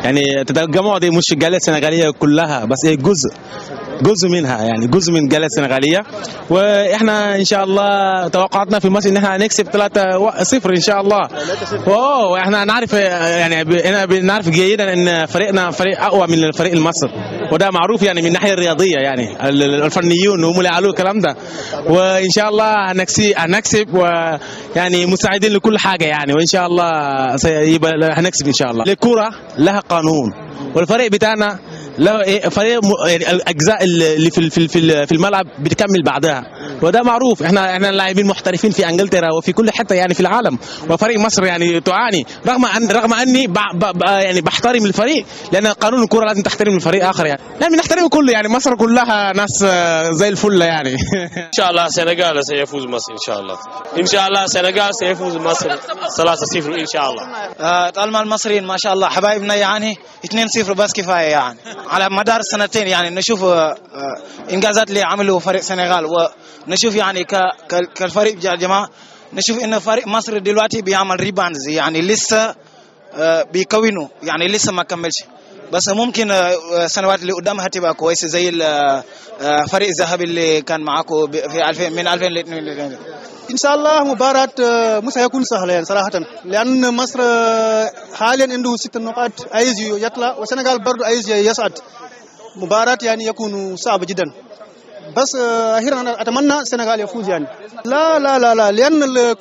يعني التجمع دي مش الجاليه السنغاليه كلها، بس هي جزء منها، يعني جزء من الجاليه السنغاليه. واحنا ان شاء الله توقعاتنا في مصر ان احنا هنكسب 3-0 ان شاء الله. احنا نعرف يعني احنا بنعرف جيدا ان فريقنا فريق اقوى من الفريق المصري، وده معروف يعني من الناحيه الرياضيه، يعني الفنيون هم اللي قالوا الكلام ده. وان شاء الله هنكسب ويعني مستعدين لكل حاجه يعني، وان شاء الله هنكسب ان شاء الله. الكره لها قانون، والفريق بتاعنا لا فريق يعني الاجزاء اللي في الملعب بتكمل بعدها، وده معروف. احنا لاعبين محترفين في انجلترا وفي كل حته يعني في العالم، وفريق مصر يعني تعاني رغم اني يعني بحترم الفريق، لان قانون الكره لازم تحترم الفريق اخر يعني. لازم نحترم كله يعني، مصر كلها ناس زي الفل يعني. ان شاء الله السنغال سيفوز مصر ان شاء الله. ان شاء الله السنغال سيفوز مصر 3-0 ان شاء الله. طالما المصريين ما شاء الله حبايبنا يعني 2-0 بس كفايه يعني. على مدار السنتين يعني نشوف انجازات اللي عملوا فريق السنغال، ونشوف يعني كالفريق يا جماعه نشوف ان فريق مصر دلوقتي بيعمل ريباندز، يعني لسه بيكونوا يعني لسه ما كملش، بس ممكن السنوات اللي قدامها تبقى كويسه زي الفريق الذهبي اللي كان معاكم في 2000 من 2000 ل 2000. ان شاء الله مباراة مش هيكون سهلة يعني صراحة، لأن مصر حاليا عنده 6 نقاط عايز يطلع، والسنغال برضه عايز يصعد. مباراة يعني يكون صعبة جدا، بس أخيرا أنا أتمنى السنغال يفوز يعني. لا لا لا لا، لأن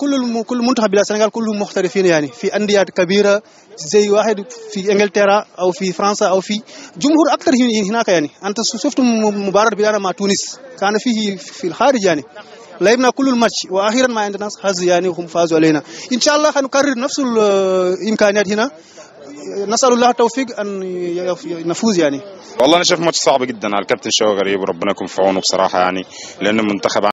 كل منتخب بلا السنغال كلهم محترفين يعني في أندية كبيرة، زي واحد في انجلترا او في فرنسا او في جمهور اكثر هناك يعني. انت شفت مباراة بتاعنا مع تونس كان فيه في الخارج يعني، لعبنا كل الماتش واخيرا ما عندنا حظ يعني وهم فازوا علينا. ان شاء الله هنكرر نفس الامكانيات هنا، نسال الله التوفيق ان نفوز يعني. والله انا شايف ماتش صعب جدا على الكابتن شوقي غريب، وربنا يكون في عونه بصراحه يعني، لان المنتخب